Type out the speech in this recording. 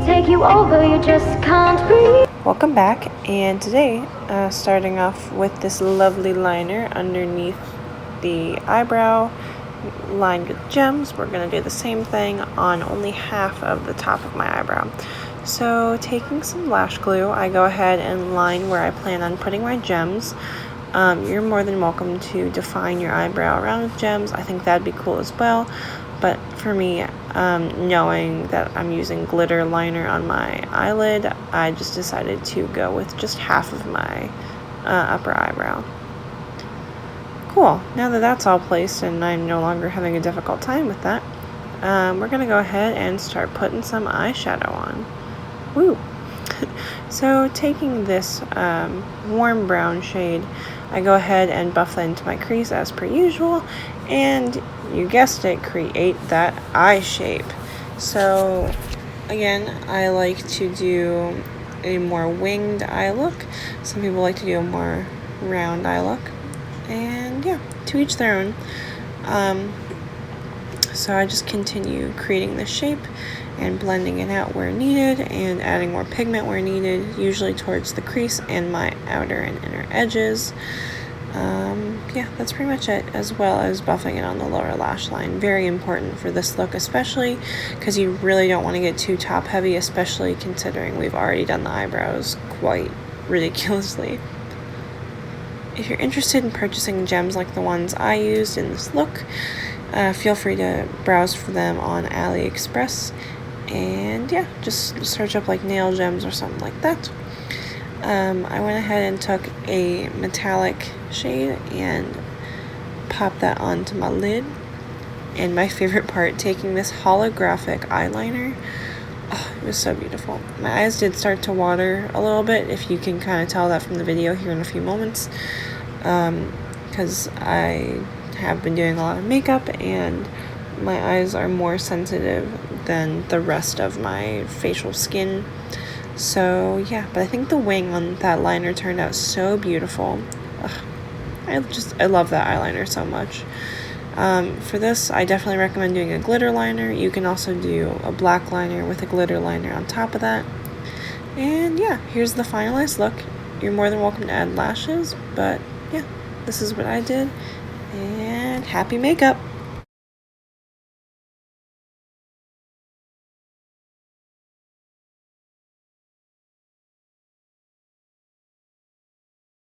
take you over, you just can't breathe. Welcome back, and today starting off with this lovely liner underneath the eyebrow lined with gems. We're going to do the same thing on only half of the top of my eyebrow. So taking some lash glue, I go ahead and line where I plan on putting my gems. You're more than welcome to define your eyebrow around with gems. I think that'd be cool as well. But for me, knowing that I'm using glitter liner on my eyelid, I just decided to go with just half of my upper eyebrow. Cool. Now that that's all placed and I'm no longer having a difficult time with that, we're going to go ahead and start putting some eyeshadow on. Woo! So taking this warm brown shade, I go ahead and buff that into my crease as per usual, and you guessed it, create that eye shape. So again, I like to do a more winged eye look. Some people like to do a more round eye look, and yeah, to each their own. So I just continue creating this shape and blending it out where needed and adding more pigment where needed, usually towards the crease and my outer and inner edges. Yeah, that's pretty much it, as well as buffing it on the lower lash line. Very important for this look, especially because you really don't want to get too top heavy, especially considering we've already done the eyebrows quite ridiculously. If you're interested in purchasing gems like the ones I used in this look, feel free to browse for them on AliExpress, and yeah, just search up like nail gems or something like that. I went ahead and took a metallic shade and popped that onto my lid. And my favorite part, taking this holographic eyeliner, oh, it was so beautiful. My eyes did start to water a little bit, if you can kind of tell that from the video here in a few moments, because I have been doing a lot of makeup and my eyes are more sensitive than the rest of my facial skin. So yeah, but I think the wing on that liner turned out so beautiful. Ugh, I love that eyeliner so much. For this, I definitely recommend doing a glitter liner. You can also do a black liner with a glitter liner on top of that. And yeah, here's the finalized look. You're more than welcome to add lashes, but yeah, this is what I did. And happy makeup!